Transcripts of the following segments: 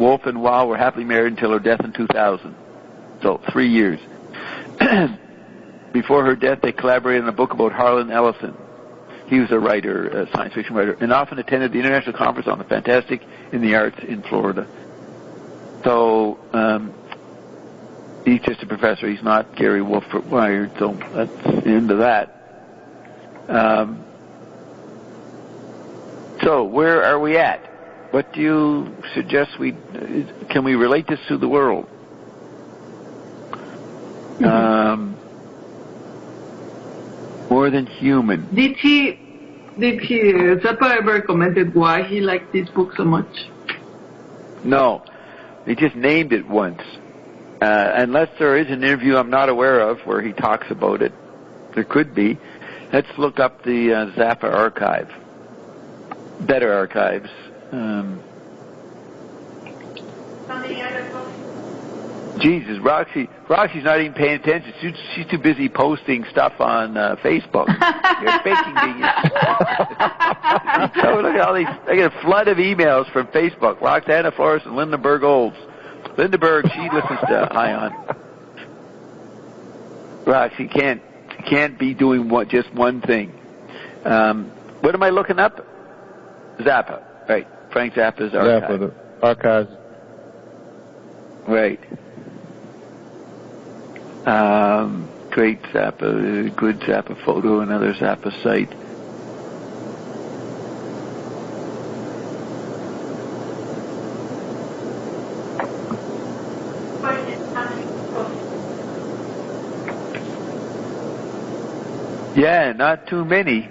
Wolf and Wall were happily married until her death in 2000. So 3 years. Before her death, they collaborated on a book about Harlan Ellison. He was a writer, a science fiction writer, and often attended the International Conference on the Fantastic in the Arts in Florida. So he's just a professor. He's not Gary Wolf Wired, so that's the end of that. So where are we at? What do you suggest can we relate this to the world? More than human. Did Zappa ever commented why he liked this book so much? No. He just named it once. Unless there is an interview I'm not aware of where he talks about it. There could be. Let's look up the Zappa archive. Better archives. Jesus, Roxy's not even paying attention. She's too busy posting stuff on Facebook. You're faking me. Oh, look at all these. I get a flood of emails from Facebook. Roxana, Flores, and Linda Berg-Olds. Linda Berg, she listens to Ion. Roxy can't be doing just one thing. What am I looking up? Zappa. Right. Frank Zappa's archive. Zappa, the archives. Right. Great Zappa, good Zappa photo, another Zappa site. Yeah, not too many.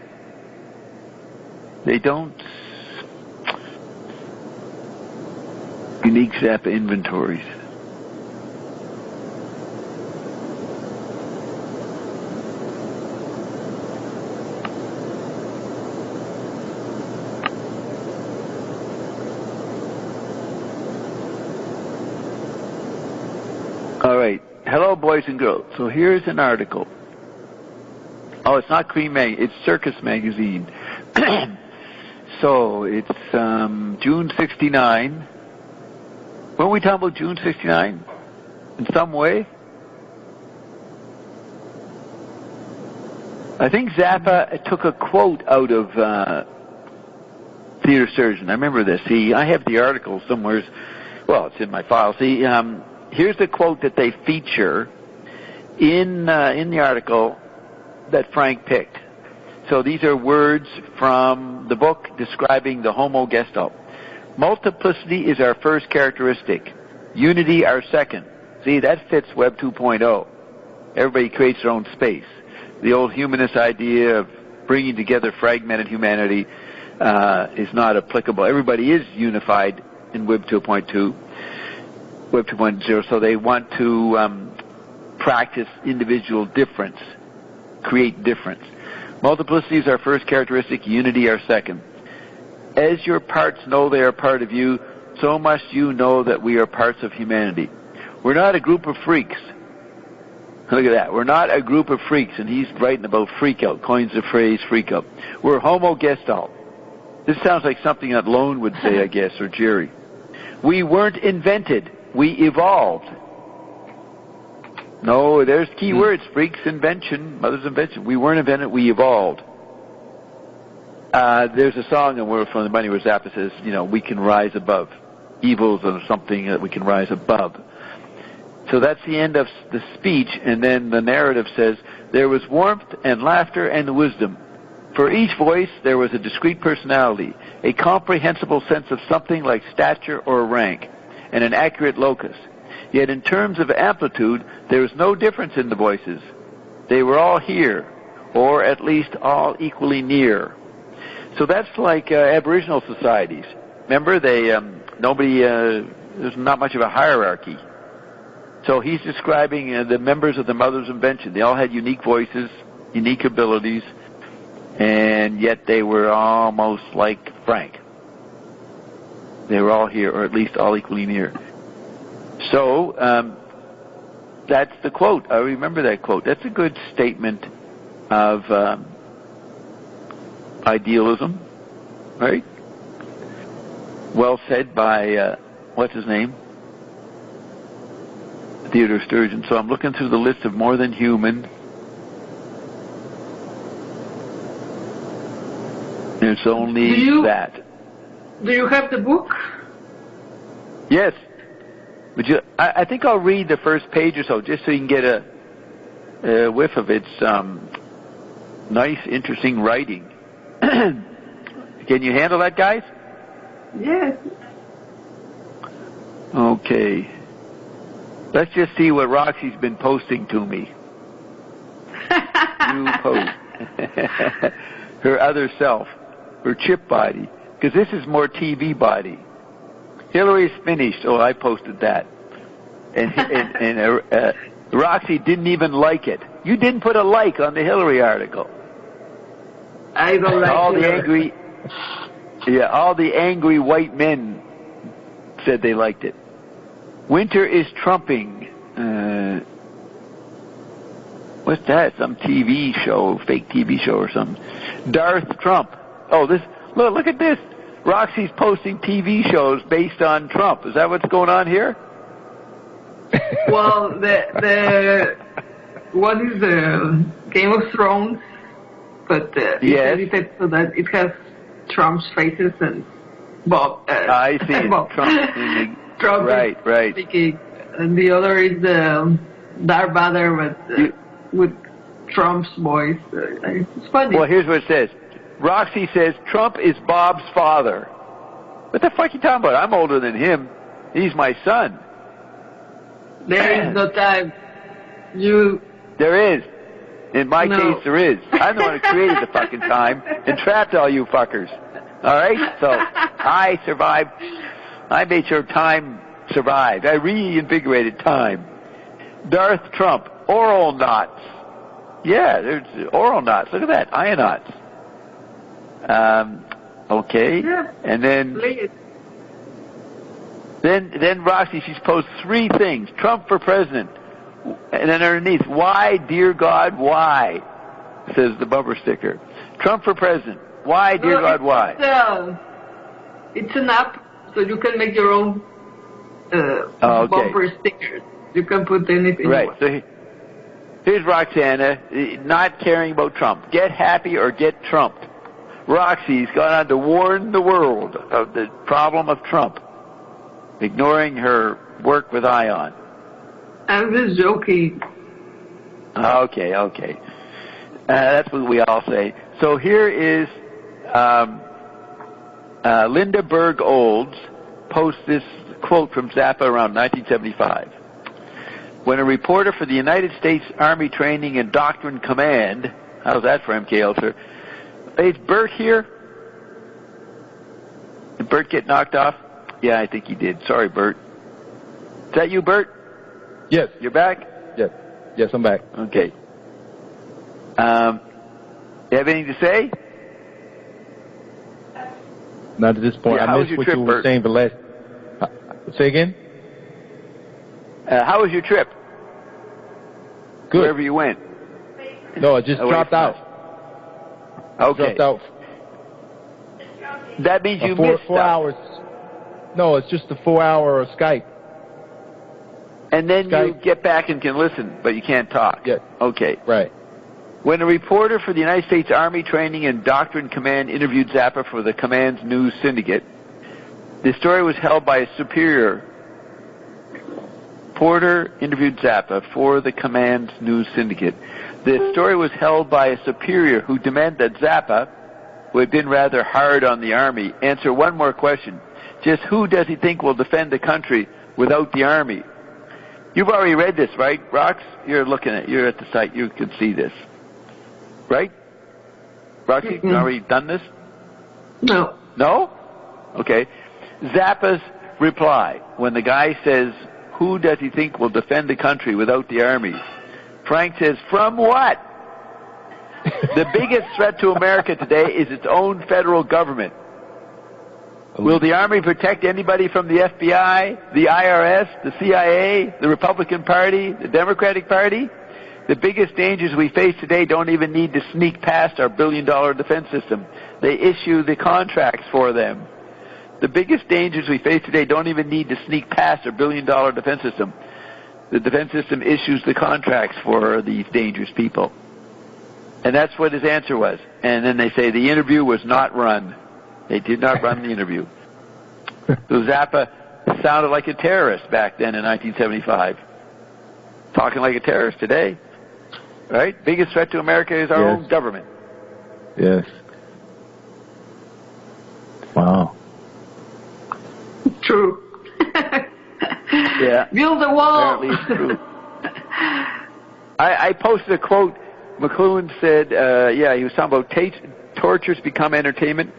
They don't. Unique Zappa inventories. All right. Hello, boys and girls. So here's an article. Oh, it's not Cream Mag. It's Circus Magazine. So it's June 69. Weren't we talking about June 69 in some way? I think Zappa took a quote out of Theater Sturgeon. I remember this. See, I have the article somewhere. Well, it's in my file. See, here's the quote that they feature in the article that Frank picked. So these are words from the book describing the Homo Gestalt. Multiplicity is our first characteristic. Unity our second. See, that fits Web 2.0. Everybody creates their own space. The old humanist idea of bringing together fragmented humanity is not applicable. Everybody is unified in Web 2.2, Web 2.0, so they want to practice individual difference, create difference. Multiplicity is our first characteristic, unity our second. As your parts know they are part of you, so must you know that we are parts of humanity. We're not a group of freaks. Look at that. We're not a group of freaks, and he's writing about freak out, coins the phrase freak out. We're Homo Gestalt. This sounds like something that Lone would say, I guess, or Jerry. We weren't invented. We evolved. No, there's key words. Freaks, invention, mother's invention. We weren't invented, we evolved. There's a song in World from the Money where Zappa says, we can rise above. Evils or something that we can rise above. So that's the end of the speech, and then the narrative says, there was warmth and laughter and wisdom. For each voice, there was a discrete personality, a comprehensible sense of something like stature or rank, and an accurate locus. Yet in terms of amplitude, there was no difference in the voices. They were all here, or at least all equally near. So that's like Aboriginal societies. Remember, there's not much of a hierarchy. So he's describing the members of the Mother's Invention. They all had unique voices, unique abilities, and yet they were almost like Frank. They were all here, or at least all equally near. So that's the quote. I remember that quote. That's a good statement of idealism, right? Well said by what's his name? Theodore Sturgeon. So I'm looking through the list of More Than Human. There's only that. Do you have the book? Yes. Would you? I think I'll read the first page or so, just so you can get a whiff of its nice, interesting writing. Can you handle that, guys? Yes. Okay. Let's just see what Roxy's been posting to me. New post. Her other self. Her chip body. Because this is more TV body. Hillary's finished. Oh, I posted that. And Roxy didn't even like it. You didn't put a like on the Hillary article. I don't like all Hillary. All the angry white men said they liked it. Winter is trumping. What's that? Some TV show, fake TV show or something. Darth Trump. Oh, this. Look at this. Roxy's posting TV shows based on Trump. Is that what's going on here? Well, the what is the Game of Thrones? But yes. So that it has Trump's faces and Bob. I see. Bob. Trump. Right. Speaking. And the other is the Darth Vader, but with Trump's voice. It's funny. Well, here's what it says. Roxy says Trump is Bob's father. What the fuck are you talking about? I'm older than him. He's my son. There is no time. There is. In my case, there is. I'm the one who created the fucking time and trapped all you fuckers. All right? So I survived. I made sure time survived. I reinvigorated time. Darth Trump. Oral knots. Yeah, there's oral knots. Look at that. Ionauts. Okay. Yeah. And then Roxy, she's posted 3 things. Trump for president. And then underneath, why, dear God, why? Says the bumper sticker. Trump for president. Why, dear God, why? It's an app, so you can make your own bumper stickers. You can put anything. Right. So here's Roxana, not caring about Trump. Get happy or get trumped. Roxy's gone on to warn the world of the problem of Trump, ignoring her work with ION. I'm just joking. Okay. That's what we all say. So here is Linda Berg Olds posts this quote from Zappa around 1975. When a reporter for the United States Army Training and Doctrine Command, how's that for MK Ultra? Is Bert here? Did Bert get knocked off? Yeah, I think he did. Sorry, Bert. Is that you, Bert? Yes. You're back? Yes, I'm back. Okay. You have anything to say? Not at this point. Yeah, I missed what you were saying the last... Say again? How was your trip? Good. Wherever you went. No, I just dropped out. Okay. Dropped out. That means you missed 4 stuff. hours. No, it's just a 4-hour Skype. And then you get back and can listen, but you can't talk. Yeah. Okay. Right. When a reporter for the United States Army Training and Doctrine Command interviewed Zappa for the command's news syndicate, the story was held by a superior. Porter interviewed Zappa for the command's news syndicate. The story was held by a superior who demanded that Zappa, who had been rather hard on the Army, answer one more question. Just who does he think will defend the country without the Army? You've already read this, right, Rox? You're at the site. You can see this. Right? Roxy, Mm-hmm. you already done this? No. No? Okay. Zappa's reply, when the guy says, who does he think will defend the country without the Army? Frank says, from what? The biggest threat to America today is its own federal government. Will the Army protect anybody from the FBI, the IRS, the CIA, the Republican Party, the Democratic Party? The biggest dangers we face today don't even need to sneak past our billion-dollar defense system. They issue the contracts for them. The biggest dangers we face today don't even need to sneak past our billion-dollar defense system. The defense system issues the contracts for these dangerous people. And that's what his answer was. And then they say the interview was not run. They did not run the interview. So Zappa sounded like a terrorist back then in 1975. Talking like a terrorist today. Right? Biggest threat to America is our own government. Yes. Wow. True. Yeah. Build a wall. Apparently it's true. I posted a quote. McLuhan said, he was talking about tortures become entertainment,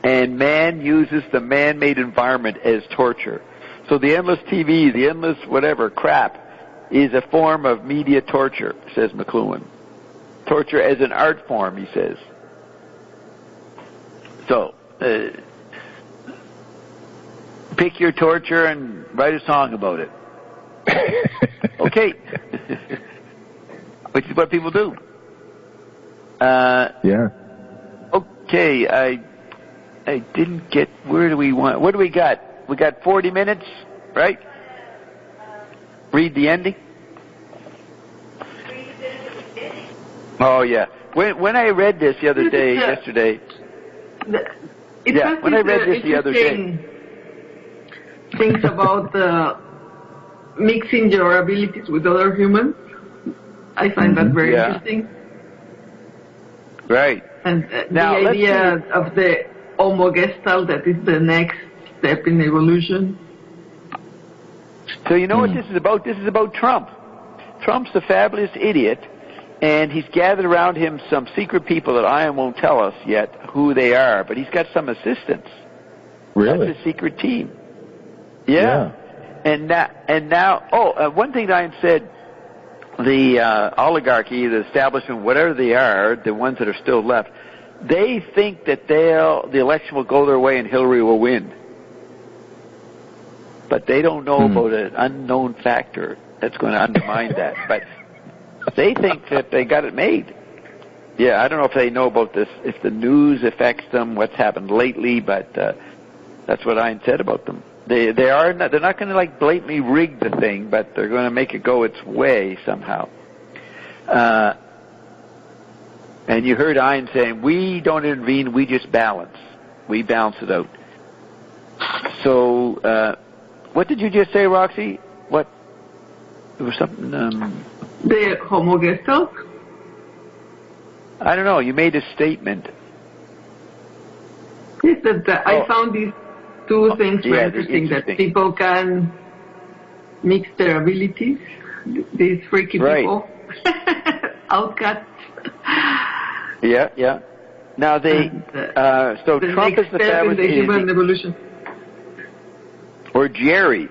and man uses the man-made environment as torture. So the endless TV, the endless whatever crap is a form of media torture, says McLuhan. Torture as an art form, he says. So, pick your torture and write a song about it. Okay. Which is what people do. Yeah. Okay, I didn't get, what do we got? We got 40 minutes, right? Read the ending? Oh, yeah. When I read this the other day, yesterday... when I read this the other day... Things about mixing your abilities with other humans. I find that very interesting. Right. And now, the idea of the Homogeneous, that is the next step in evolution. So you know what this is about? This is about Trump. Trump's the fabulous idiot, and he's gathered around him some secret people that Ian won't tell us yet who they are, but he's got some assistants. Really? That's a secret team. Yeah. And now, one thing Ian said, the oligarchy, the establishment, whatever they are, the ones that are still left, they think that the election will go their way and Hillary will win. But they don't know about an unknown factor that's going to undermine that. But they think that they got it made. Yeah, I don't know if they know about this, if the news affects them, what's happened lately, but that's what Ian said about them. They're not going to like blatantly rig the thing, but they're going to make it go its way somehow. And you heard Ian saying, we don't intervene, we just balance. We balance it out. So, what did you just say, Roxy? What? There was something... The Homogeneous? I don't know, you made a statement. Yes, I found these two things very interesting, that people can mix their abilities, these freaky people, outcasts. Yeah. Now so Trump is the fabulous human evolution. Or Jerry.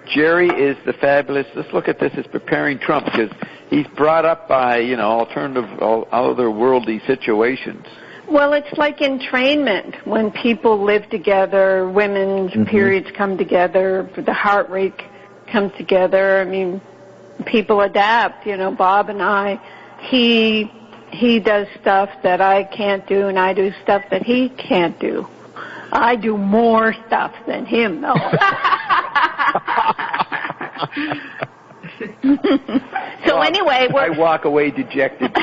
Jerry is the fabulous. Let's look at this as preparing Trump, because he's brought up by alternative, otherworldly situations. Well, it's like entrainment. When people live together, women's periods come together, the heart rate comes together. I mean, people adapt. Bob and I, he does stuff that I can't do, and I do stuff that he can't do. I do more stuff than him, though. So anyway, I walk away dejected.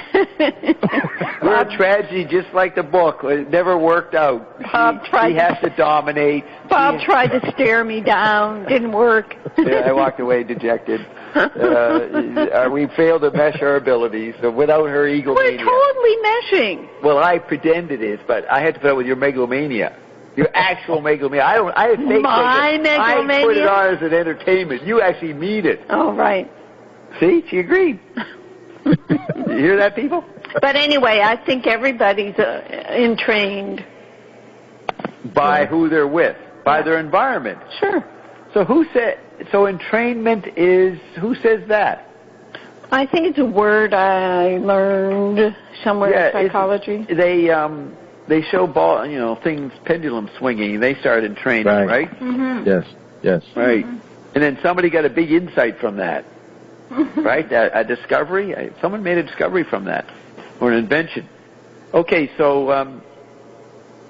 We're a tragedy, just like the book. It never worked out. He has to dominate. Bob tried to stare me down. Didn't work. Yeah, I walked away dejected. We failed to mesh our abilities. So without her egomania. We're totally meshing. Well, I pretend it is, but I had to put up with your megalomania. Your actual megalomania. I had fake My megalomania? I put it on as an entertainment. You actually mean it. Oh, right. See? She agreed. You hear that, people? But anyway, I think everybody's entrained. By who they're with. By their environment. Sure. So entrainment is, who says that? I think it's a word I learned somewhere in psychology. They show things, pendulum swinging. They start entraining, right? Mm-hmm. Yes. Right. And then somebody got a big insight from that, right? A discovery. Someone made a discovery from that, or an invention. Okay, so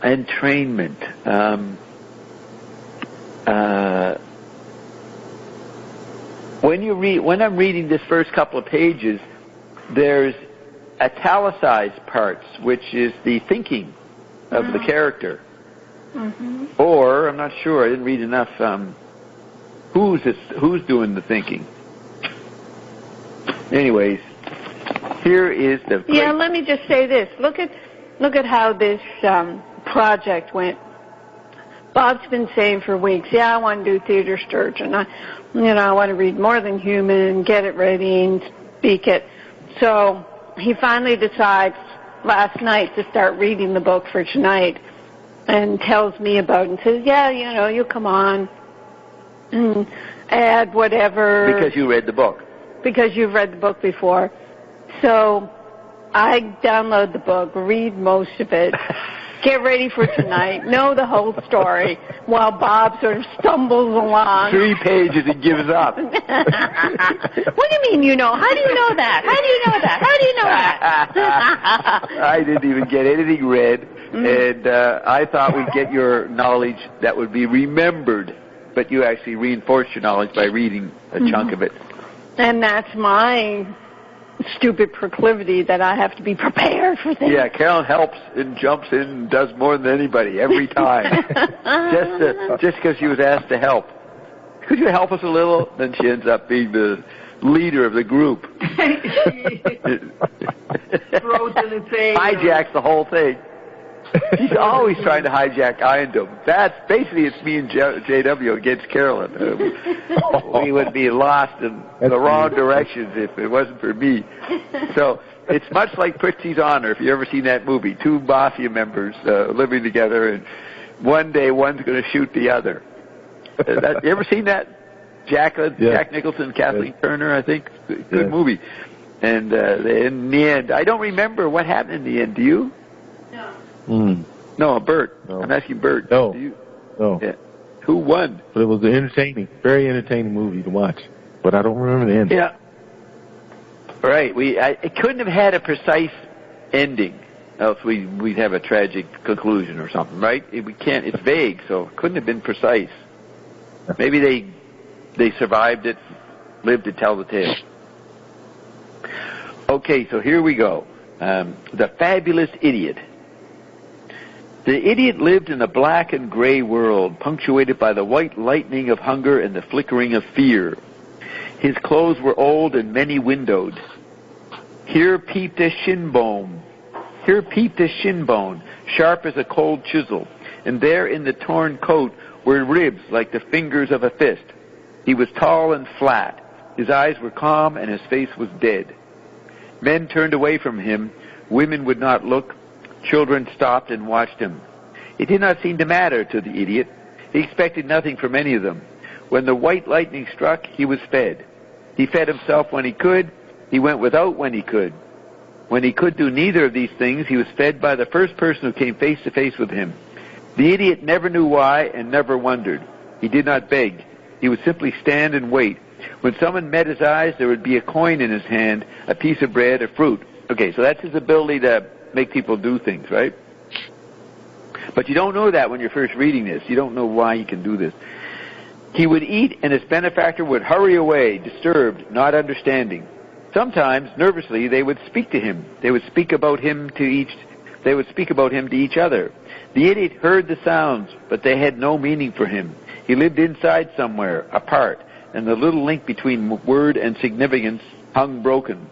entrainment. when I'm reading this first couple of pages, there's italicized parts, which is the thinking of the character. Mm-hmm. Or, I'm not sure, I didn't read enough, who's doing the thinking. Anyways, here is the... Yeah, let me just say this. Look at how this project went. Bob's been saying for weeks, I want to do Theater Sturgeon. I want to read More Than Human, get it ready, and speak it. So he finally decides last night to start reading the book for tonight and tells me about it and says, you'll come on and add whatever. Because you read the book. Because you've read the book before. So I download the book, read most of it, get ready for tonight, know the whole story, while Bob sort of stumbles along. 3 pages and gives up. What do you mean you know? How do you know that? How do you know that? How do you know that? I didn't even get anything read, and I thought we'd get your knowledge that would be remembered, but you actually reinforced your knowledge by reading a chunk of it. And that's my stupid proclivity that I have to be prepared for things. Yeah, Carolyn helps and jumps in and does more than anybody every time. just because she was asked to help. Could you help us a little? Then she ends up being the leader of the group. Hijacks the whole thing. She's always trying to hijack Iron Dome. That's basically, it's me and JW against Carolyn. We would be lost in the wrong directions if it wasn't for me. So it's much like Pritchie's Honor, if you've ever seen that movie. 2 mafia members living together, and one day one's going to shoot the other. You ever seen that? Jack Nicholson, Kathleen Turner, I think. Good movie. And in the end, I don't remember what happened in the end. Do you? No, Bert. No. I'm asking Bert. No. No. Yeah. Who won? But it was an very entertaining movie to watch. But I don't remember the ending. Yeah. Right. It couldn't have had a precise ending, else we'd have a tragic conclusion or something, right? We can't. It's vague, so it couldn't have been precise. Maybe they survived it, lived to tell the tale. Okay, so here we go. The Fabulous Idiot. The idiot lived in a black and gray world, punctuated by the white lightning of hunger and the flickering of fear. His clothes were old and many-windowed. Here peeped a shin bone, sharp as a cold chisel, and there in the torn coat were ribs like the fingers of a fist. He was tall and flat. His eyes were calm and his face was dead. Men turned away from him. Women would not look. Children stopped and watched him. It did not seem to matter to the idiot. He expected nothing from any of them. When the white lightning struck, he was fed. He fed himself when he could. He went without when he could. When he could do neither of these things, he was fed by the first person who came face to face with him. The idiot never knew why and never wondered. He did not beg. He would simply stand and wait. When someone met his eyes, there would be a coin in his hand, a piece of bread, a fruit. Okay, so that's his ability to make people do things, right? But you don't know that when you're first reading this. You don't know why he can do this. He would eat, and his benefactor would hurry away, disturbed, not understanding. Sometimes, nervously, they would speak to him. They would speak about him to each other. The idiot heard the sounds, but they had no meaning for him. He lived inside somewhere, apart, and the little link between word and significance hung broken.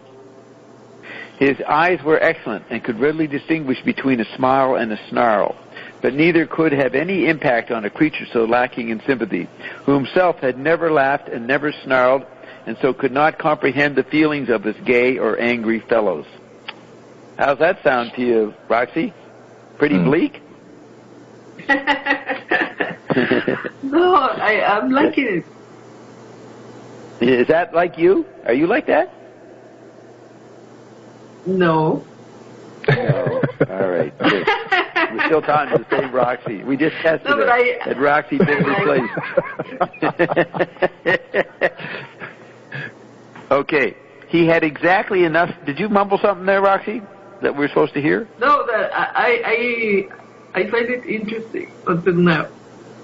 His eyes were excellent and could readily distinguish between a smile and a snarl, but neither could have any impact on a creature so lacking in sympathy, who himself had never laughed and never snarled, and so could not comprehend the feelings of his gay or angry fellows. How's that sound to you, Roxy? Pretty bleak? No, I'm liking it. Is that like you? Are you like that? No. Oh, all right. Good. We're still talking to the same Roxy. We just tested it at Roxy Business Place. Okay. He had exactly enough. Did you mumble something there, Roxy, that we're supposed to hear? No, I find it interesting until now.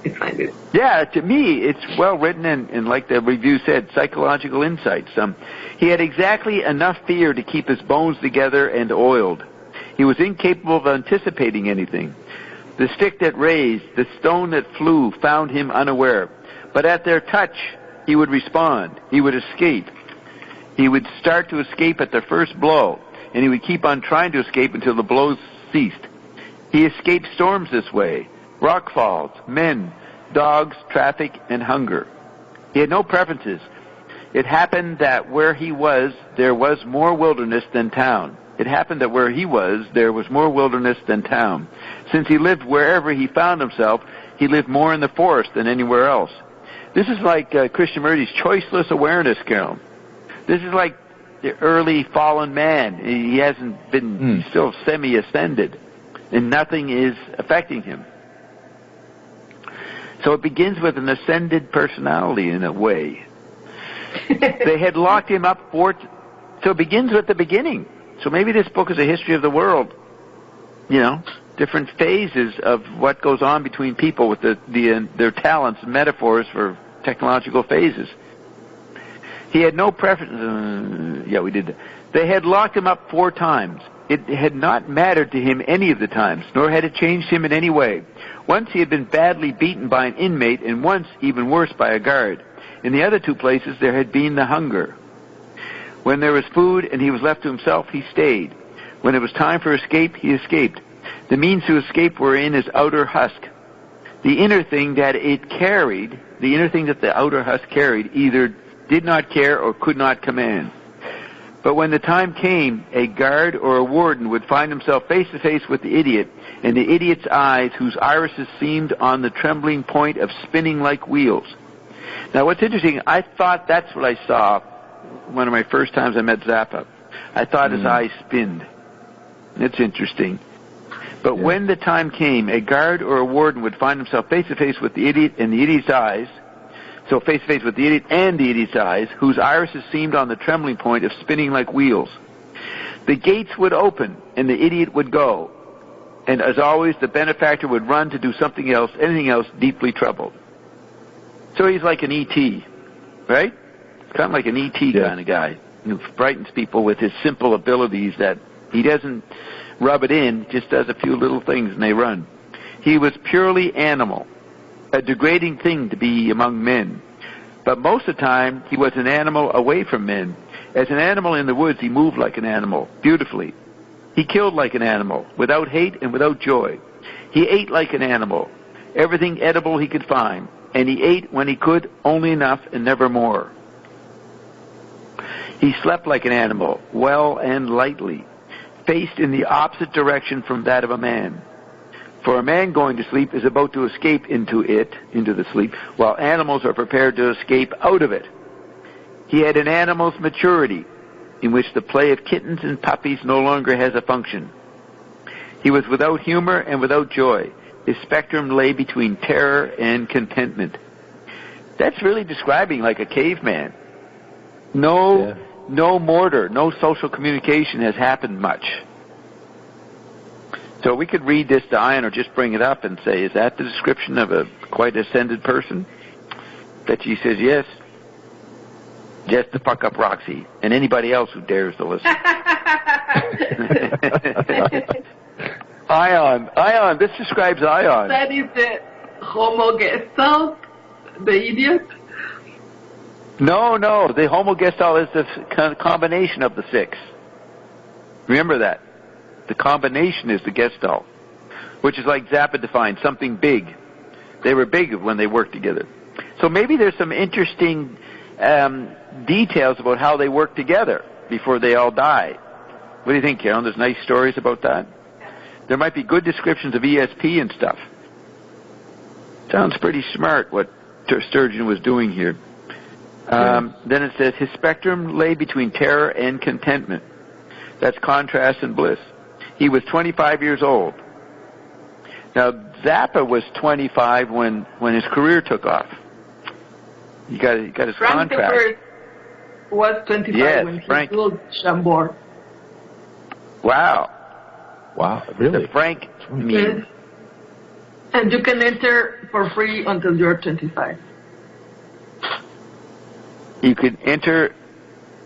I find it. Yeah, to me, it's well written and like the review said, psychological insights. He had exactly enough fear to keep his bones together and oiled. He was incapable of anticipating anything. The stick that raised, the stone that flew, found him unaware. But at their touch, he would respond. He would escape. He would start to escape at the first blow, and he would keep on trying to escape until the blows ceased. He escaped storms this way, rock falls, men, dogs, traffic, and hunger. He had no preferences. It happened that where he was, there was more wilderness than town. It happened that where he was, there was more wilderness than town. Since he lived wherever he found himself, he lived more in the forest than anywhere else. This is like Krishnamurti's choiceless awareness, Carol. This is like the early fallen man. He hasn't been, he's still semi-ascended, and nothing is affecting him. So it begins with an ascended personality in a way. They had locked him up so it begins with the beginning. So maybe this book is a history of the world. You know, different phases of what goes on between people with their talents and metaphors for technological phases. He had no preference. Yeah, we did that. They had locked him up 4 times. It had not mattered to him any of the times, nor had it changed him in any way. Once he had been badly beaten by an inmate, and once, even worse, by a guard. In the other 2 places, there had been the hunger. When there was food and he was left to himself, he stayed. When it was time for escape, he escaped. The means to escape were in his outer husk. The inner thing that it carried, the inner thing that the outer husk carried, either did not care or could not command. But when the time came, a guard or a warden would find himself face to face with the idiot, and the idiot's eyes, whose irises seemed on the trembling point of spinning like wheels. Now what's interesting, I thought that's what I saw one of my first times I met Zappa. I thought his eyes spinned. It's interesting. But when the time came, a guard or a warden would find himself face to face with the idiot and the idiot's eyes, so face to face with the idiot and the idiot's eyes, whose irises seemed on the trembling point of spinning like wheels. The gates would open, and the idiot would go. And as always, the benefactor would run to do something else, anything else, deeply troubled. So he's like an E.T., right? It's kind of like an E.T. kind of guy who frightens people with his simple abilities that he doesn't rub it in, just does a few little things and they run. He was purely animal, a degrading thing to be among men. But most of the time, he was an animal away from men. As an animal in the woods, he moved like an animal, beautifully. He killed like an animal, without hate and without joy. He ate like an animal, everything edible he could find, and he ate when he could, only enough and never more. He slept like an animal, well and lightly, faced in the opposite direction from that of a man. For a man going to sleep is about to escape into the sleep, while animals are prepared to escape out of it. He had an animal's maturity, in which the play of kittens and puppies no longer has a function. He was without humor and without joy. His spectrum lay between terror and contentment. That's really describing like a caveman. No mortar, no social communication has happened much. So we could read this to Ian or just bring it up and say, is that the description of a quite ascended person? That she says yes. Just to fuck up Roxy and anybody else who dares to listen. Ion, this describes Ion. That is the Homogeneous, the idiot? No, the Homogestalt is the combination of the 6. Remember that. The combination is the Gestalt, which is like Zappa defined, something big. They were big when they worked together. So maybe there's some interesting details about how they worked together before they all die. What do you think, Carolyn? There's nice stories about that? There might be good descriptions of ESP and stuff. Sounds pretty smart what Sturgeon was doing here. Then it says, his spectrum lay between terror and contentment. That's contrast and bliss. He was 25 years old. Now, Zappa was 25 when his career took off. He got his Frank contract. Frank was 25 when he killed Chambord. Wow, really? The Frank meme. And you can enter for free until you're 25. You can enter.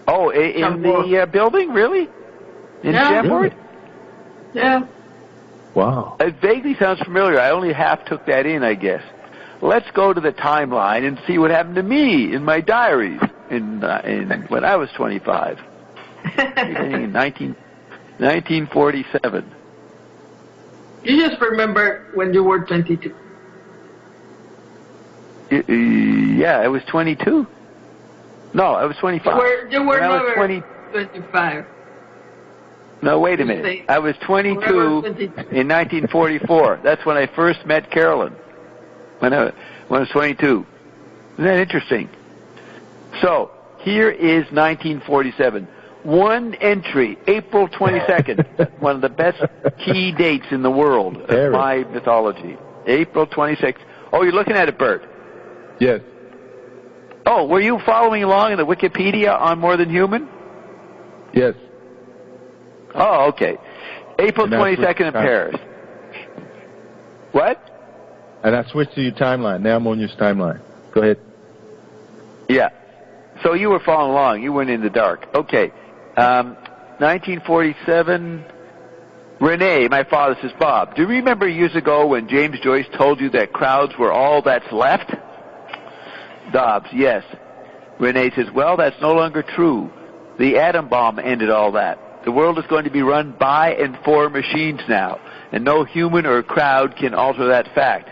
Oh, in the building, really? In Jamboard? Yeah. Wow. It vaguely sounds familiar. I only half took that in, I guess. Let's go to the timeline and see what happened to me in my diaries in when I was 25. In 1947. You just remember when you were 22. Yeah, I was 22. No, I was 25. You were never 25. No, wait a minute. I was 22 in 1944. That's when I first met Carolyn. When I was 22. Isn't that interesting? So, here is 1947. One entry, April 22nd, one of the best key dates in the world of my mythology. April 26th. Oh, you're looking at it, Bert? Yes. Oh, were you following along in the Wikipedia on More Than Human? Yes. Oh, okay. April 22nd in Paris. What? And I switched to your timeline. Now I'm on your timeline. Go ahead. Yeah. So you were following along. You weren't in the dark. Okay. 1947. Renee, my father, says, Bob, do you remember years ago when James Joyce told you that crowds were all that's left? Dobbs, yes. Renee says, well, that's no longer true. The atom bomb ended all that. The world is going to be run by and for machines now, and no human or crowd can alter that fact.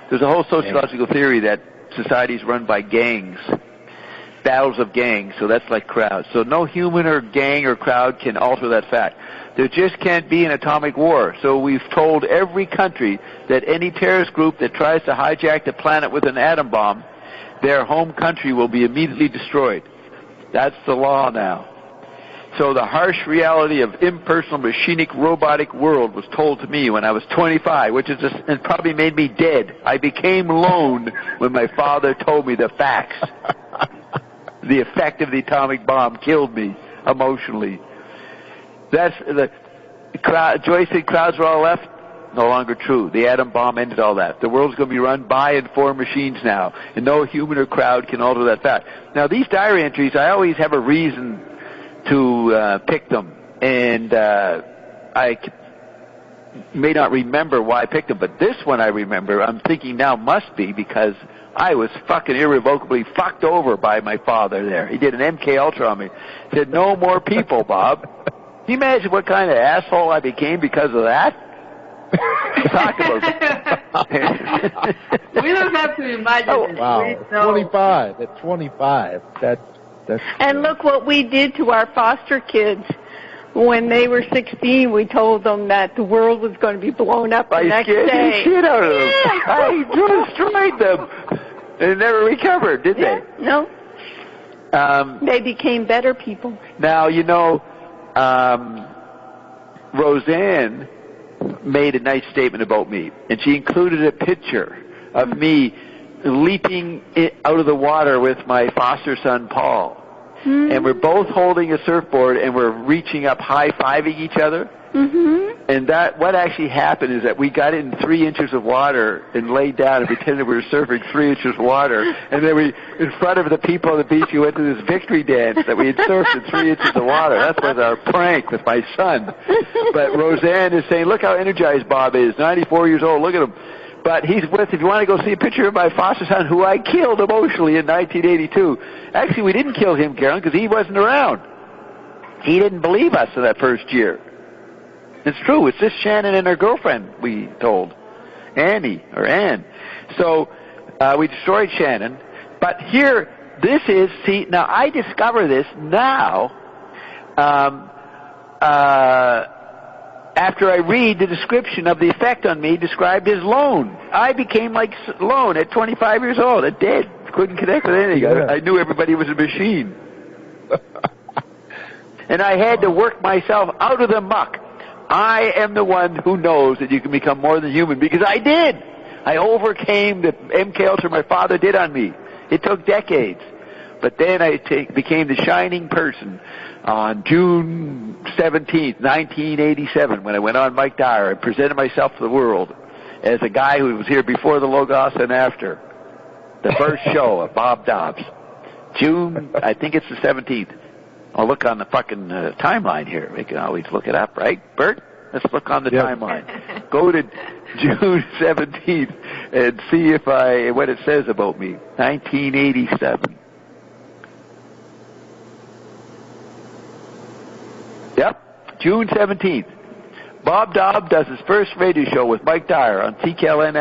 There's a whole sociological theory that society is run by gangs, battles of gangs, so that's like crowds. So no human or gang or crowd can alter that fact. There just can't be an atomic war. So we've told every country that any terrorist group that tries to hijack the planet with an atom bomb, their home country will be immediately destroyed. That's the law now. So the harsh reality of impersonal, machinic, robotic world was told to me when I was 25, which is it probably made me dead. I became lone when my father told me the facts. The effect of the atomic bomb killed me emotionally. That's the crowd. Joyce said crowds were all left. No longer true. The atom bomb ended all that. The world's going to be run by and for machines now, and no human or crowd can alter that fact. Now, these diary entries, I always have a reason to pick them, and I may not remember why I picked them, but this one I remember. I'm thinking now must be because I was fucking irrevocably fucked over by my father there. He did an MK Ultra on me. He said, no more people, Bob. Can you imagine what kind of asshole I became because of that? Talk about We don't have to imagine it. Wow. 25. At 25. That's And look what we did to our foster kids. When they were 16, we told them that the world was going to be blown up the next day. I scared the shit out of them. I destroyed them. They never recovered, did they? No. They became better people. Now, you know, Roseanne made a nice statement about me, and she included a picture of me leaping out of the water with my foster son, Paul. Mm-hmm. And we're both holding a surfboard, and we're reaching up, high-fiving each other. Mm-hmm. And that what actually happened is that we got in 3 inches of water and laid down and pretended we were surfing 3 inches of water. And then we, in front of the people on the beach, we went to this victory dance that we had surfed in 3 inches of water. That was our prank with my son. But Roseanne is saying, look how energized Bob is, 94 years old, look at him. But he's with, if you want to go see a picture of my foster son, who I killed emotionally in 1982. Actually, we didn't kill him, Carolyn, because he wasn't around. He didn't believe us in that first year. It's true. It's just Shannon and her girlfriend, we told. Annie, or Ann. So, we destroyed Shannon. But here, this is, see, now I discover this now, after I read the description of the effect on me described as lone. I became like lone at 25 years old. I did. Couldn't connect with anything. Yeah. I knew everybody was a machine. And I had to work myself out of the muck. I am the one who knows that you can become more than human, because I did. I overcame the MK Ultra my father did on me. It took decades. But then I became the shining person on June 17th, 1987, when I went on Mike Dyer and presented myself to the world. as a guy who was here before the Logos and after. The first show of Bob Dobbs. June, I think it's the 17th. I'll look on the fucking timeline here. We can always look it up, right, Bert? Let's look on the timeline. Go to June 17th and see what it says about me. 1987. Yep, June 17th. Bob Dobbs does his first radio show with Mike Dyer on CKLN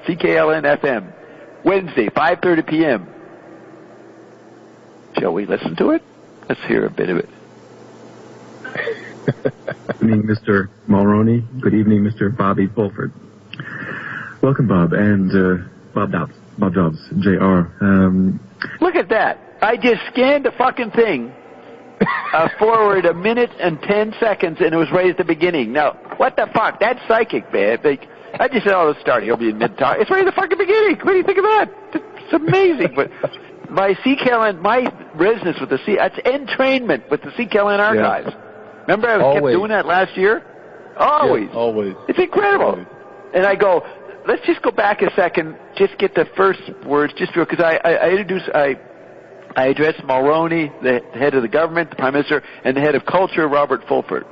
FM, Wednesday, 5:30 p.m. Shall we listen to it? Let's hear a bit of it. Good evening, Mr. Mulroney. Good evening, Mr. Bobby Fulford. Welcome, Bob, and Bob Dobbs, Jr. Look at that. I just scanned the fucking thing forward a minute and 10 seconds, and it was right at the beginning. Now, what the fuck? That's psychic, man. I just said, let's start. He'll be in mid-talk. It's right at the fucking beginning. What do you think of that? It's amazing. But my CKLN, my residence with it's Entrainment with the CKLN archives. Yeah. Remember I kept doing that last year? Always. Yeah, always. It's incredible. Always. And I go, let's just go back a second, just get the first words, just because I addressed Mulroney, the head of the government, the Prime Minister, and the head of culture, Robert Fulford,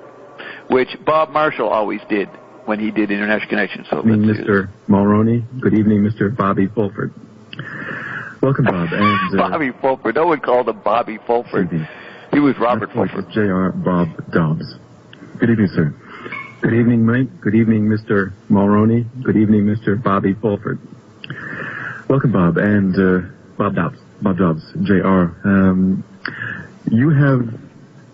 which Bob Marshall always did when he did International Connection. So Mr. Mulroney. Good evening, Mr. Bobby Fulford. Welcome, Bob. And Bobby Fulford. No one called him Bobby Fulford. He was Robert Fulford. Jr. Bob Dobbs. Good evening, sir. Good evening, Mike. Good evening, Mr. Mulroney. Good evening, Mr. Bobby Fulford. Welcome, Bob, and Bob Dobbs, Jr. You have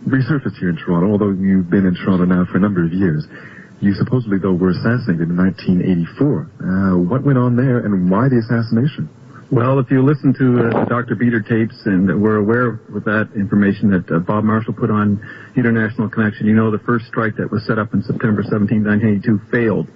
resurfaced here in Toronto, although you've been in Toronto now for a number of years. You supposedly, though, were assassinated in 1984. What went on there, and why the assassination? Well, if you listen to the Dr. Beater tapes, and we're aware with that information that Bob Marshall put on International Connection, you know the first strike that was set up on September 17, 1982 failed.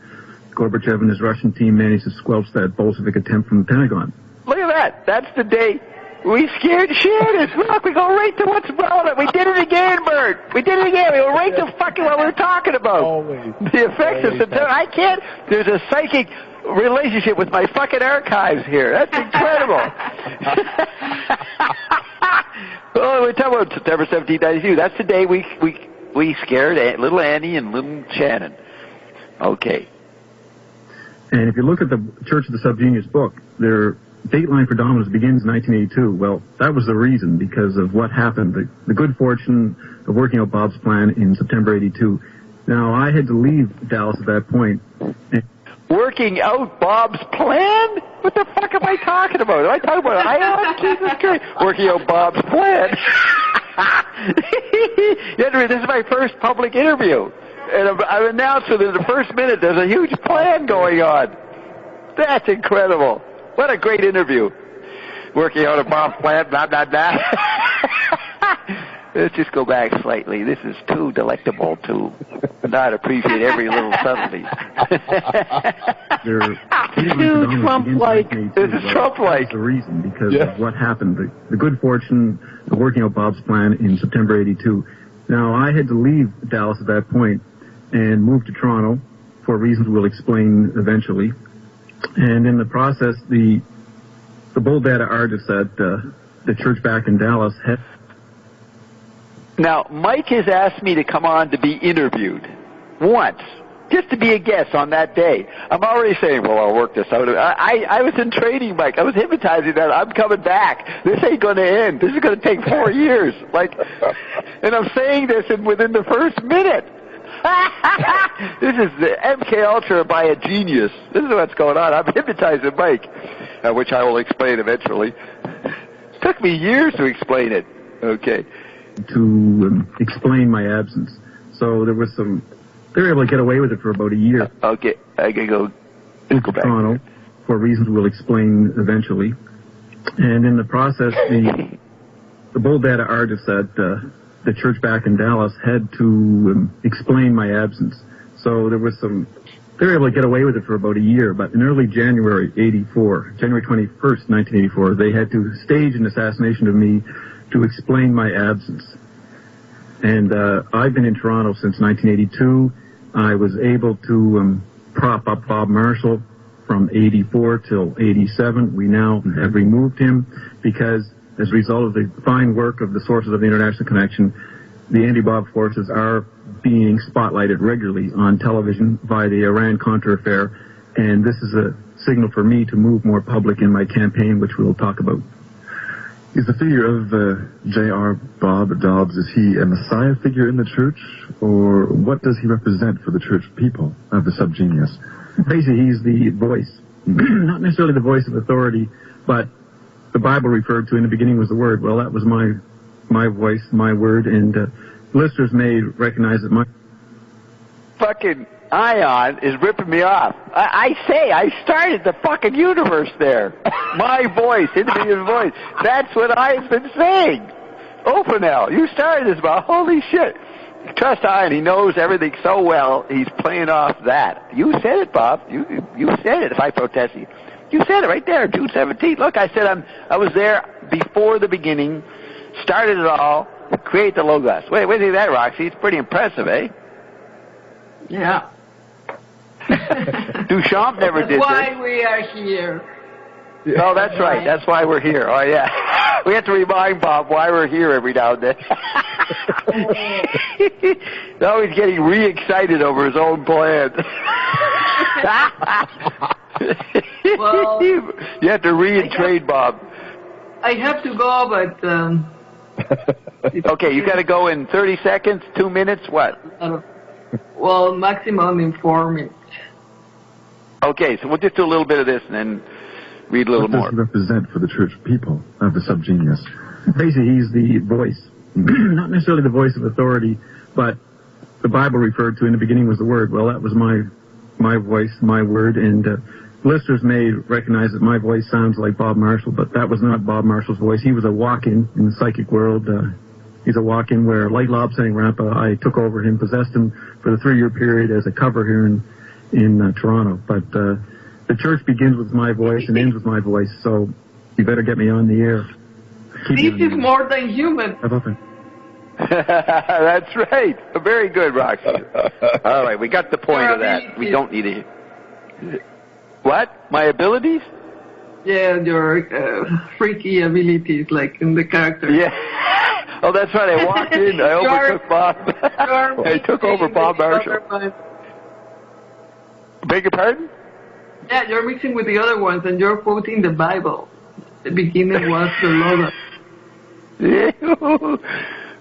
Gorbachev and his Russian team managed to squelch that Bolshevik attempt from the Pentagon. Look at that. That's the day we scared shit. Look, we go right to what's relevant. We did it again, Bert. We did it again. We go right to fucking what we're talking about. Always. The effects of September. I can't. There's a psychic relationship with my fucking archives here. That's incredible. Oh, we're talking about September 1792. That's the day we scared little Annie and little Shannon. Okay. And if you look at the Church of the Subgenius book, their dateline for Dominus begins in 1982. Well, that was the reason, because of what happened, the good fortune of working out Bob's plan in September 82. Now, I had to leave Dallas at that point. Working out Bob's plan? What the fuck am I talking about? Am I talking about Ion? Jesus Christ. Working out Bob's plan. This is my first public interview. And I've announced within the first minute there's a huge plan going on. That's incredible. What a great interview. Working out a Bob's plan, blah, blah, blah. Let's just go back slightly. This is too delectable to not appreciate every little subtlety. Too Trump-like. This is Trump-like. That's the reason, because of what happened. The good fortune of working out Bob's plan in September 82. Now, I had to leave Dallas at that point and move to Toronto for reasons we'll explain eventually. And in the process, the bull data artist at the church back in Dallas had... Now, Mike has asked me to come on to be interviewed once, just to be a guest on that day. I'm already saying, well, I'll work this out. I was in training, Mike. I was hypnotizing that. I'm coming back. This ain't going to end. This is going to take 4 years. And I'm saying this within the first minute. This is the MK Ultra by a genius. This is what's going on. I'm hypnotizing Mike, which I will explain eventually. It took me years to explain it. Okay. To explain my absence. So there was they were able to get away with it for about a year. Okay, I can go back to Toronto for reasons we'll explain eventually. And in the process, the bull data artist at the church back in Dallas had to explain my absence. So there was they were able to get away with it for about a year, but in early January 84, January 21st, 1984, they had to stage an assassination of me to explain my absence. And I've been in Toronto since 1982. I was able to prop up Bob Marshall from 84 till 87. We now have removed him because, as a result of the fine work of the sources of the International Connection, the anti-Bob forces are being spotlighted regularly on television via the Iran-Contra affair, and this is a signal for me to move more public in my campaign, which we'll talk about. Is the figure of J.R. Bob Dobbs, is he a messiah figure in the church, or what does he represent for the church people of the subgenius? Basically, he's the voice, not necessarily the voice of authority, but the Bible referred to in the beginning was the Word. Well, that was my voice, my word, and listeners may recognize that my fucking ion is ripping me off. I started the fucking universe there. My voice, individual voice. That's what I've been saying. Opinel, you started this about holy shit. Trust Ian, he knows everything so well, he's playing off that. You said it, Bob. You said it, if I protest you. You said it right there, June 17th. Look, I said I was there before the beginning, started it all, create the Logos. Wait do you think of that, Roxy? It's pretty impressive, eh? Yeah. Duchamp never did this. That's why we are here. Oh, that's right. That's why we're here. Oh, yeah. We have to remind Bob why we're here every now and then. Now he's getting re-excited over his own plan. Well, you have to re-entrain Bob. I have to go, but... Okay, you got to go in 30 seconds, 2 minutes, what? Well, maximum in 4 minutes. Okay, so we'll just do a little bit of this and then read a little more. What does he represent for the church people of the subgenius? Basically, he's the voice. Not necessarily the voice of authority, but the Bible referred to in the beginning was the Word. Well, that was my voice, my word, and listeners may recognize that my voice sounds like Bob Marshall, but that was not Bob Marshall's voice. He was a walk-in in the psychic world. He's a walk-in where, like Lob sang Rampa, I took over him, possessed him for the 3-year period as a cover here in Toronto. But the church begins with my voice and ends with my voice, so you better get me on the air. This is more than human. That's right. Very good, Roxy. All right, we got the point of that. We don't need to... What? My abilities? Yeah, your freaky abilities, like in the character. Yeah. Oh, that's right. I walked in. I overtook Bob. I took over Bob Marshall. Beg your pardon? Yeah, you're mixing with the other ones, and you're quoting the Bible. The beginning was the Logos.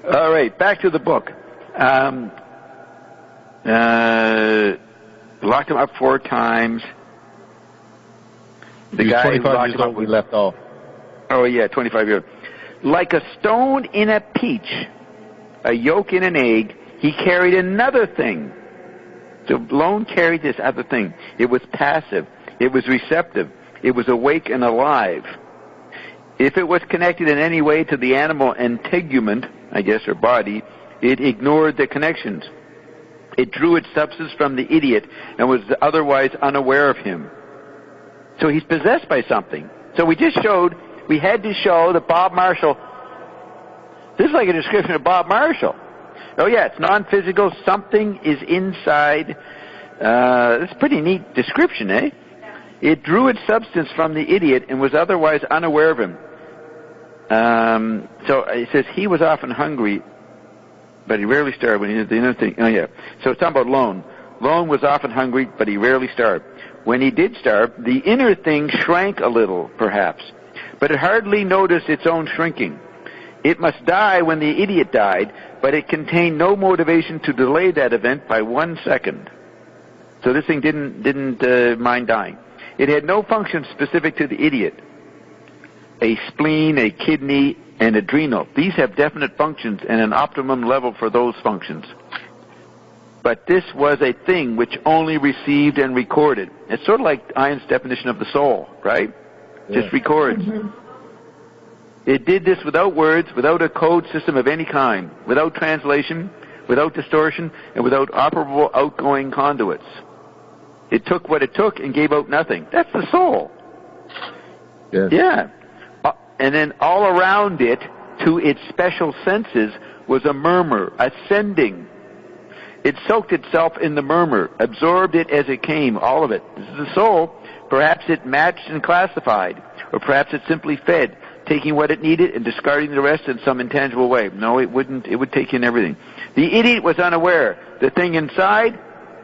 All right, back to the book. Locked him up 4 times. The guy who locked him up, we left off. Oh, yeah, 25 years. Like a stone in a peach, a yolk in an egg, he carried another thing. So Lone carried this other thing. It was passive. It was receptive. It was awake and alive. If it was connected in any way to the animal integument, I guess, or body, it ignored the connections. It drew its substance from the idiot and was otherwise unaware of him. So he's possessed by something. So we had to show that Bob Marshall, this is like a description of Bob Marshall. Oh yeah, it's non-physical, something is inside. It's a pretty neat description, eh? It drew its substance from the idiot and was otherwise unaware of him. So it says he was often hungry, but he rarely starved. When he did the inner thing, oh yeah. So it's talking about Lone. Lone was often hungry, but he rarely starved. When he did starve, the inner thing shrank a little, perhaps, but it hardly noticed its own shrinking. It must die when the idiot died, but it contained no motivation to delay that event by 1 second. So this thing didn't mind dying. It had no function specific to the idiot. A spleen, a kidney, and adrenal. These have definite functions and an optimum level for those functions. But this was a thing which only received and recorded. It's sort of like Ian's definition of the soul, right? Yeah. Just records. Mm-hmm. It did this without words, without a code system of any kind, without translation, without distortion, and without operable outgoing conduits. It took what it took and gave out nothing. That's the soul. Yes. Yeah. And then all around it, to its special senses, was a murmur, ascending. It soaked itself in the murmur, absorbed it as it came, all of it. This is the soul. Perhaps it matched and classified, or perhaps it simply fed, taking what it needed and discarding the rest in some intangible way. No, it wouldn't. It would take in everything. The idiot was unaware. The thing inside, ...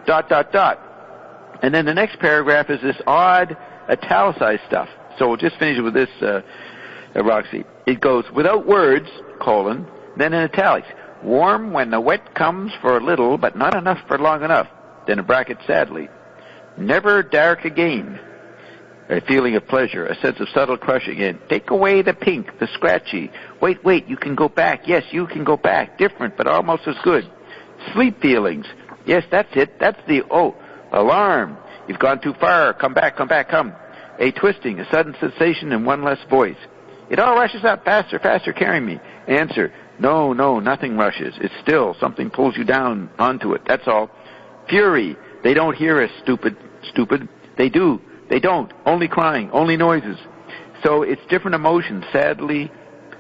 And then the next paragraph is this odd italicized stuff. So we'll just finish it with this, Roxy. It goes, without words, then in italics, warm when the wet comes for a little, but not enough for long enough. Then a bracket, sadly. Never dark again. A feeling of pleasure, a sense of subtle crushing in. Take away the pink, the scratchy. Wait, you can go back. Yes, you can go back. Different, but almost as good. Sleep feelings. Yes, that's it. That's the, alarm. You've gone too far. Come back. A twisting, a sudden sensation, and one less voice. It all rushes up, faster, carry me. Answer, no, nothing rushes. It's still, something pulls you down onto it. That's all. Fury, they don't hear us, stupid. They do. They don't. Only crying, only noises. So it's different emotions, sadly,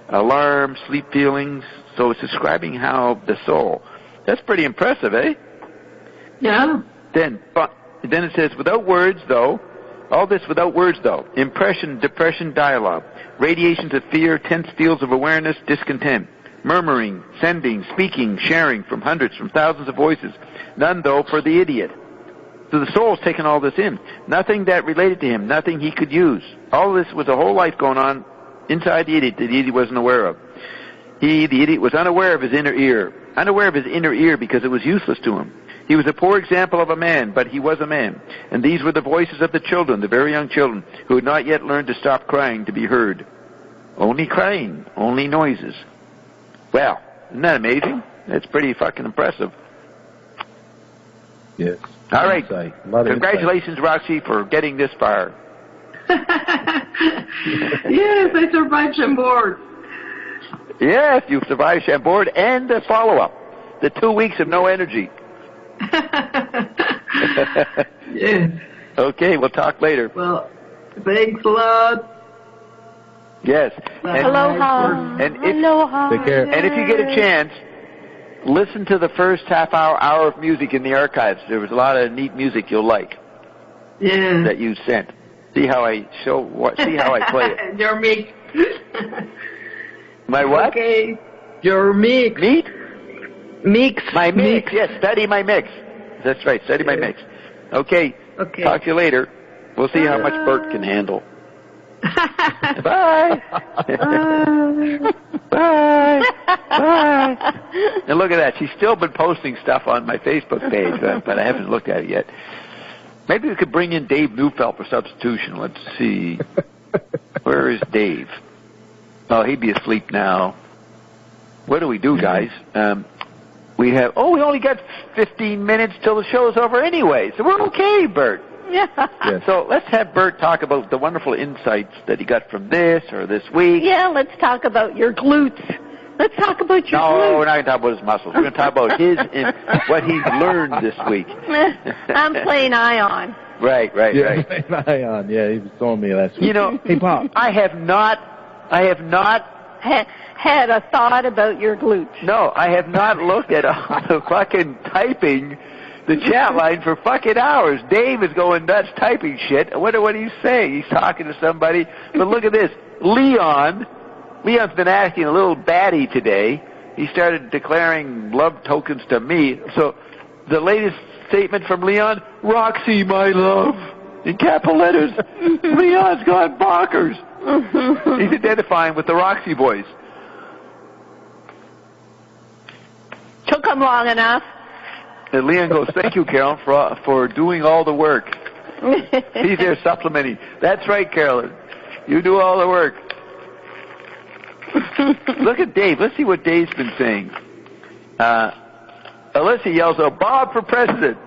alarm, sleep feelings. So it's describing how the soul. That's pretty impressive, eh? Yeah. Then it says, without words, though, all this without words, though, impression, depression, dialogue, radiations of fear, tense fields of awareness, discontent, murmuring, sending, speaking, sharing from hundreds, from thousands of voices, none, though, for the idiot. So the soul's taken all this in. Nothing that related to him, nothing he could use. All of this was a whole life going on inside the idiot that the idiot wasn't aware of. The idiot, was unaware of his inner ear because it was useless to him. He was a poor example of a man, but he was a man. And these were the voices of the children, the very young children, who had not yet learned to stop crying to be heard. Only crying, only noises. Well, isn't that amazing? That's pretty fucking impressive. Yes. All right. Congratulations, Roxy, for getting this far. Yes, I survived Chambord. Yes, you survived Chambord and the follow-up. The 2 weeks of no energy. Yes. Okay, we'll talk later. Well, thanks a lot. Yes. Aloha. Aloha. Take care. And if you get a chance, listen to the first half hour of music in the archives. There was a lot of neat music you'll like. Yeah. That you sent. See how I play it. Your mix. My what? Okay. Your mix. Meat? Mix. My mix. Yes, study my mix. That's right, study my mix. Okay. Talk to you later. We'll see how much Bert can handle. Bye. Bye. And look at that. She's still been posting stuff on my Facebook page, but I haven't looked at it yet. Maybe we could bring in Dave Neufeld for substitution. Let's see. Where is Dave? Oh, he'd be asleep now. What do we do, guys? We only got 15 minutes till the show's over anyway, so we're okay, Bert. Yeah. Yes. So let's have Bert talk about the wonderful insights that he got from this or this week. Yeah, let's talk about your glutes. Let's talk about your glutes. No, we're not going to talk about his muscles. We're going to talk about what he's learned this week. I'm playing Ion. Right. Ion. Yeah, he was telling me last week. You know, hey, Pop. I have not had a thought about your glutes. No, I have not looked at the fucking typing the chat line for fucking hours. Dave is going nuts typing shit. I wonder what he's saying. He's talking to somebody. But look at this. Leon's been acting a little batty today. He started declaring love tokens to me. So the latest statement from Leon, Roxy, my love, in capital letters. Leon's gone bonkers. He's identifying with the Roxy boys. Took him long enough. And Leon goes, thank you, Carolyn, for doing all the work. He's there supplementing. That's right, Carolyn. You do all the work. Look at Dave. Let's see what Dave's been saying. Alyssa yells out, Bob for president.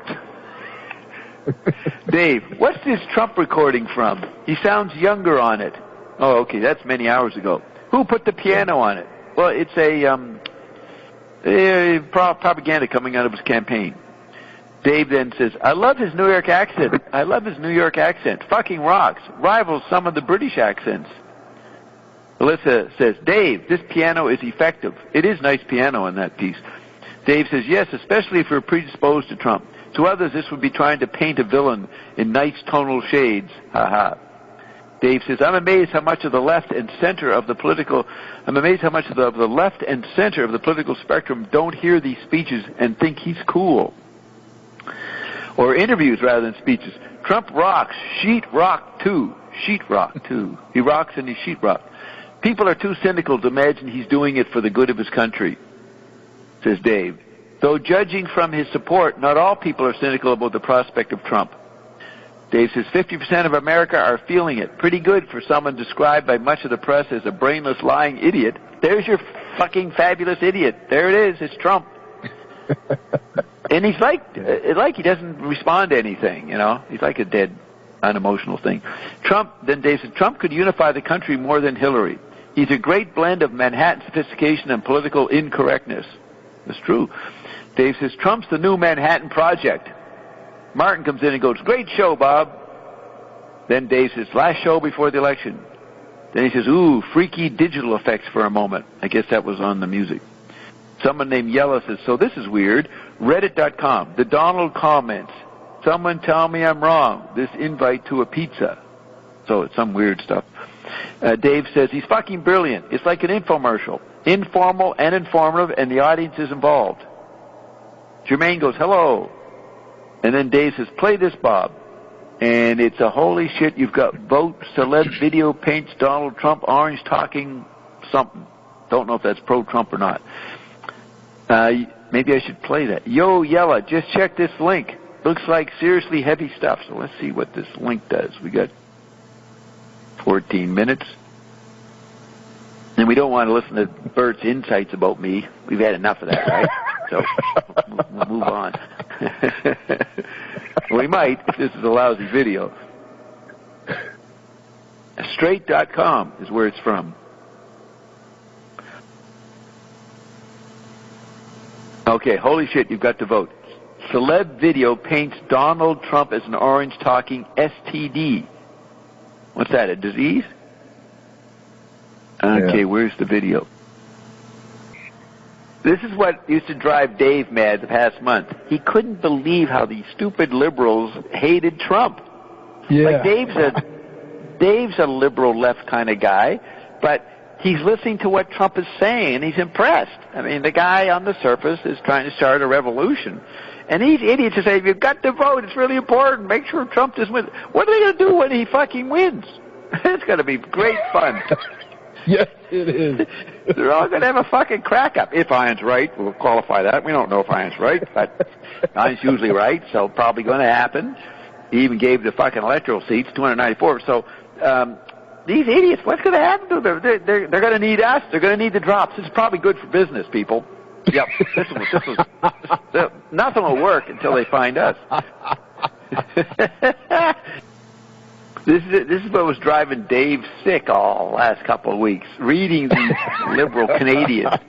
Dave, what's this Trump recording from? He sounds younger on it. Oh, okay, that's many hours ago. Who put the piano on it? Well, it's a propaganda coming out of his campaign. Dave then says, I love his New York accent. Fucking rocks. Rivals some of the British accents. Alyssa says, Dave, this piano is effective. It is nice piano in that piece. Dave says, yes, especially if you're predisposed to Trump. To others, this would be trying to paint a villain in nice tonal shades. Ha ha. Dave says, I'm amazed how much of the left and center of the political spectrum don't hear these speeches and think he's cool. Or interviews rather than speeches. Trump rocks. Sheetrock too. Sheetrock too. He rocks and he sheetrock. People are too cynical to imagine he's doing it for the good of his country, says Dave. Though judging from his support, not all people are cynical about the prospect of Trump. Dave says 50% of America are feeling it. Pretty good for someone described by much of the press as a brainless, lying idiot. There's your fucking fabulous idiot. There it is. It's Trump. And he's like he doesn't respond to anything, you know. He's like a dead, unemotional thing. Then Dave says, Trump could unify the country more than Hillary. He's a great blend of Manhattan sophistication and political incorrectness. That's true. Dave says, Trump's the new Manhattan Project. Martin comes in and goes, great show, Bob. Then Dave says, last show before the election. Then he says, ooh, freaky digital effects for a moment. I guess that was on the music. Someone named Yella says, so this is weird. Reddit.com. The Donald comments. Someone tell me I'm wrong. This invite to a pizza. So it's some weird stuff. Dave says, he's fucking brilliant. It's like an infomercial. Informal and informative, and the audience is involved. Jermaine goes, hello. And then Dave says, play this, Bob. And it's a holy shit, you've got vote, celeb video paints Donald Trump orange talking something. Don't know if that's pro-Trump or not. Maybe I should play that. Yo, Yella, just check this link. Looks like seriously heavy stuff. So let's see what this link does. We got 14 minutes. And we don't want to listen to Bert's insights about me. We've had enough of that, right? So we'll move on. We might, if this is a lousy video. Straight.com is where it's from. Okay, holy shit, you've got to vote. Celeb video paints Donald Trump as an orange talking STD. What's that, a disease? Okay, where's the video? This is what used to drive Dave mad the past month. He couldn't believe how these stupid liberals hated Trump. Yeah. Like Dave's a liberal left kind of guy, but he's listening to what Trump is saying, and he's impressed. I mean, the guy on the surface is trying to start a revolution. And these idiots are saying, you've got to vote, it's really important, make sure Trump doesn't win. What are they going to do when he fucking wins? It's going to be great fun. Yes, it is. They're all going to have a fucking crack up. If Ian's right, we'll qualify that. We don't know if Ian's right, but Ian's usually right, so probably going to happen. He even gave the fucking electoral seats, 294. So these idiots, what's going to happen to them? They're going to need us. They're going to need the drops. This is probably good for business, people. Yep. Nothing will work until they find us. This is what was driving Dave sick all last couple of weeks, reading these liberal Canadians.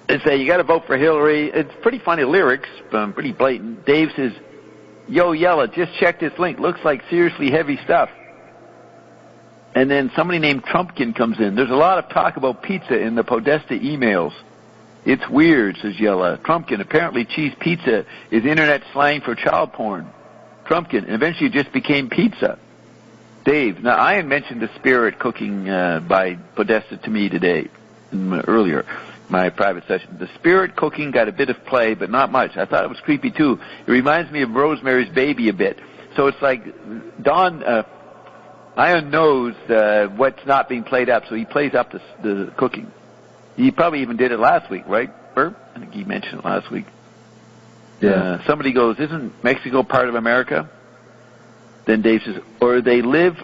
They say, you got to vote for Hillary. It's pretty funny lyrics, but pretty blatant. Dave says, yo, Yella, just check this link. Looks like seriously heavy stuff. And then somebody named Trumpkin comes in. There's a lot of talk about pizza in the Podesta emails. It's weird, says Yella. Trumpkin, apparently cheese pizza is internet slang for child porn. Trumpkin, and eventually it just became pizza. Dave, now Ian mentioned the spirit cooking by Podesta to me today, earlier, my private session. The spirit cooking got a bit of play, but not much. I thought it was creepy too. It reminds me of Rosemary's Baby a bit. So it's like Ian knows what's not being played up, so he plays up the cooking. He probably even did it last week, right, Bert? I think he mentioned it last week. Yeah. Somebody goes, isn't Mexico part of America? Then Dave says, or they live,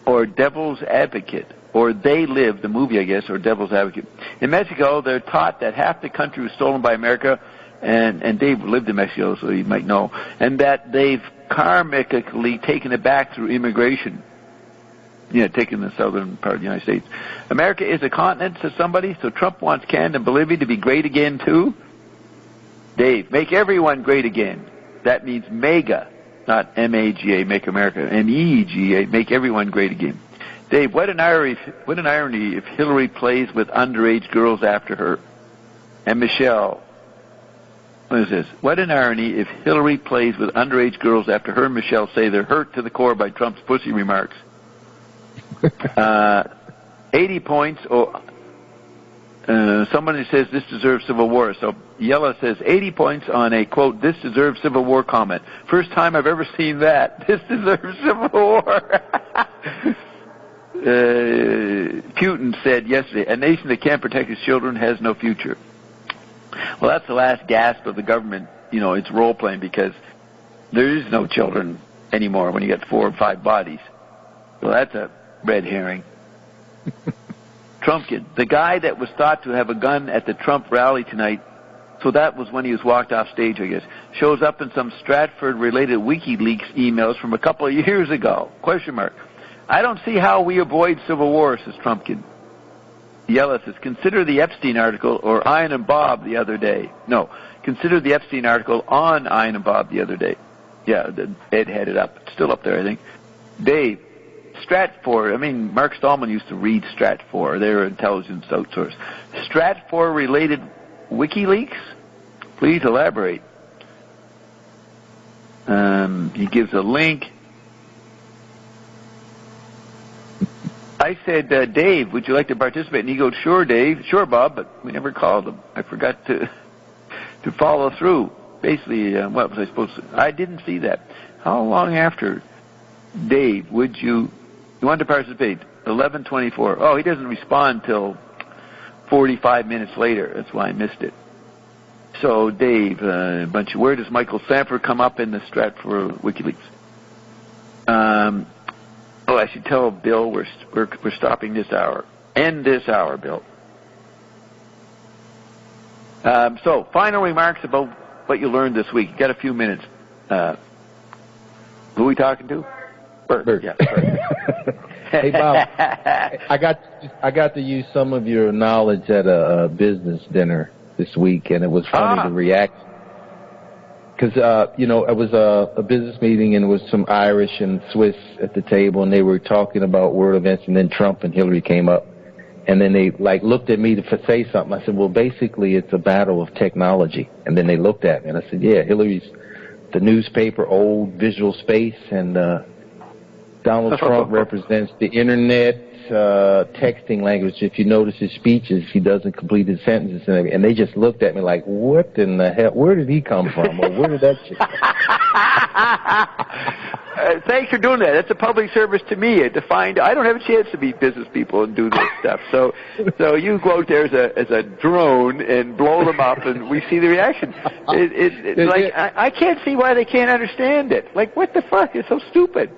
or Devil's Advocate. Or they live, the movie, I guess, or Devil's Advocate. In Mexico, they're taught that half the country was stolen by America, and Dave lived in Mexico, so he might know, and that they've karmically taken it back through immigration. Yeah, taking the southern part of the United States. America is a continent, says somebody, so Trump wants Canada and Bolivia to be great again, too? Dave, make everyone great again. That means mega, not M-A-G-A, make America. M-E-G-A, make everyone great again. Dave, what an irony if Hillary plays with underage girls after her. And Michelle, what is this? What an irony if Hillary plays with underage girls after her and Michelle say they're hurt to the core by Trump's pussy remarks. 80 points, somebody says this deserves civil war. So Yella says 80 points on a, quote, this deserves civil war comment. First time I've ever seen that. This deserves civil war. Putin said yesterday, a nation that can't protect its children has no future. Well, that's the last gasp of the government. You know, it's role-playing because there is no children anymore when you got 4 or 5 bodies. Well, that's a red herring. Trumpkin, the guy that was thought to have a gun at the Trump rally tonight, so that was when he was walked off stage, I guess, shows up in some Stratford-related WikiLeaks emails from a couple of years ago. Question mark. I don't see how we avoid civil war, says Trumpkin. Yella says, consider the Epstein article or Ian and Bob the other day. No, consider the Epstein article on Ian and Bob the other day. Yeah, Ed had it up. It's still up there, I think. Dave, Stratfor, I mean, Mark Stallman used to read Stratfor. They're intelligence outsource. Stratfor-related WikiLeaks? Please elaborate. He gives a link. I said, Dave, would you like to participate? And he goes, sure, Dave. Sure, Bob, but we never called him. I forgot to follow through. Basically, what was I supposed to? I didn't see that. How long after, Dave, would you want to participate? 11:24. Oh, he doesn't respond till 45 minutes later. That's why I missed it. So, Dave, where does Michael Sanford come up in the Stratford WikiLeaks? Oh, I should tell Bill we're stopping this hour. End this hour, Bill. So, final remarks about what you learned this week. You got a few minutes. Who are we talking to? Bert. Yeah, Bert. Hey, Bob. I got to use some of your knowledge at a business dinner this week, and it was funny to react. Because, it was a business meeting, and it was some Irish and Swiss at the table, and they were talking about world events, and then Trump and Hillary came up. And then they, looked at me to say something. I said, well, basically, it's a battle of technology. And then they looked at me, and I said, yeah, Hillary's the newspaper, old visual space, and Donald Trump represents the Internet, texting language. If you notice his speeches, he doesn't complete his sentences, and they just looked at me like, what in the hell? Where did he come from? Or where did that shit come from? Thanks for doing that. That's a public service to me. I don't have a chance to meet business people and do this stuff. So you go out there as a drone and blow them up, and we see the reaction. I can't see why they can't understand it. Like, what the fuck? It's so stupid.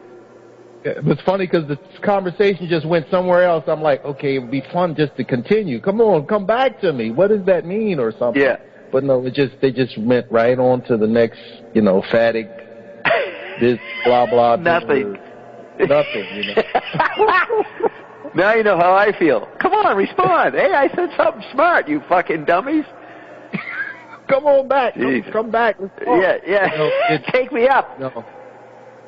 It was funny because the conversation just went somewhere else. I'm like, okay, it would be fun just to continue. Come on, come back to me. What does that mean or something? Yeah. But no, they just went right on to the next, fatic, this, blah, blah. Nothing. Nothing, Now you know how I feel. Come on, respond. Hey, I said something smart, you fucking dummies. Come on back. Come back. Yeah. Take me up.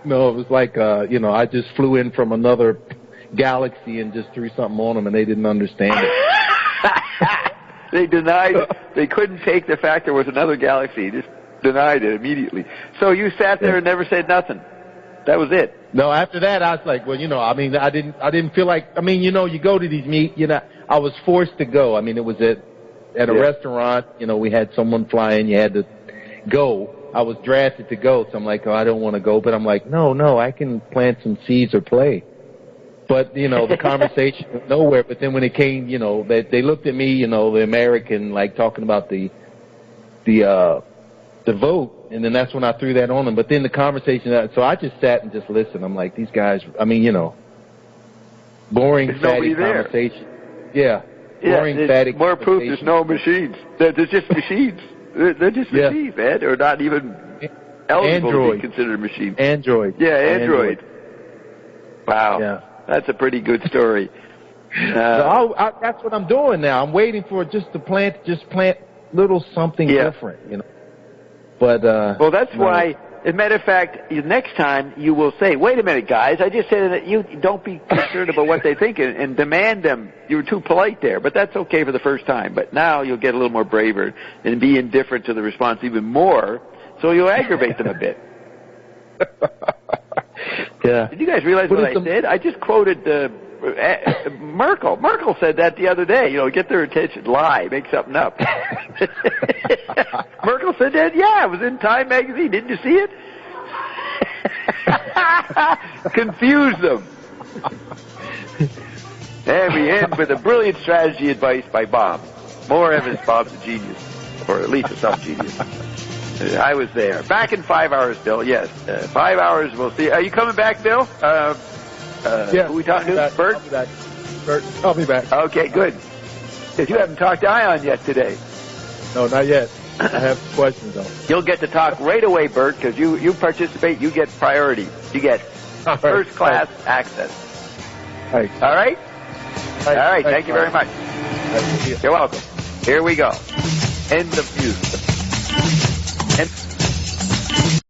No, it was like, I just flew in from another galaxy and just threw something on them, and they didn't understand it. They denied it. They couldn't take the fact there was another galaxy. Just denied it immediately. So you sat there and never said nothing. That was it. No, after that, I was like, well, I didn't feel like, you go to these meet, I was forced to go. It was at a restaurant, we had someone fly in, you had to go. I was drafted to go, so I'm like, I don't want to go. But I'm like, no, I can plant some seeds or play. But, the conversation was nowhere. But then when it came, they looked at me, the American, talking about the vote. And then that's when I threw that on them. But then the conversation, so I just sat and just listened. I'm like, these guys, boring, fatty conversation. Yeah. Boring, fatty more proof there's no machines. There's just machines. They're just machines, Ed, or not even eligible to be considered machines. Android. Yeah, Android. Wow. Yeah. That's a pretty good story. That's what I'm doing now. I'm waiting for just plant little something different, But well, that's why As a matter of fact, next time you will say, wait a minute, guys, I just said that you don't be concerned about what they think and demand them. You were too polite there, but that's okay for the first time. But now you'll get a little more braver and be indifferent to the response even more, so you'll aggravate them a bit. Yeah. Did you guys realize what I said? I just quoted Merkel. Merkel said that the other day. Get their attention. Lie. Make something up. Merkel said that. Yeah, it was in Time magazine. Didn't you see it? Confuse them. And we end with a brilliant strategy advice by Bob. More evidence Bob's a genius, or at least a sub-genius. I was there. Back in 5 hours, Bill. Yes, 5 hours. We'll see. Are you coming back, Bill? Yeah. Who we talking to? Bert? I'll be back. Bert, I'll be back. Okay, good. Because you haven't talked to Ion yet today. No, not yet. I have questions, though. You'll get to talk right away, Bert, because you participate. You get priority. You get first-class access. Right. All right? All right. Thank you very much. You're welcome. Here we go. End of music.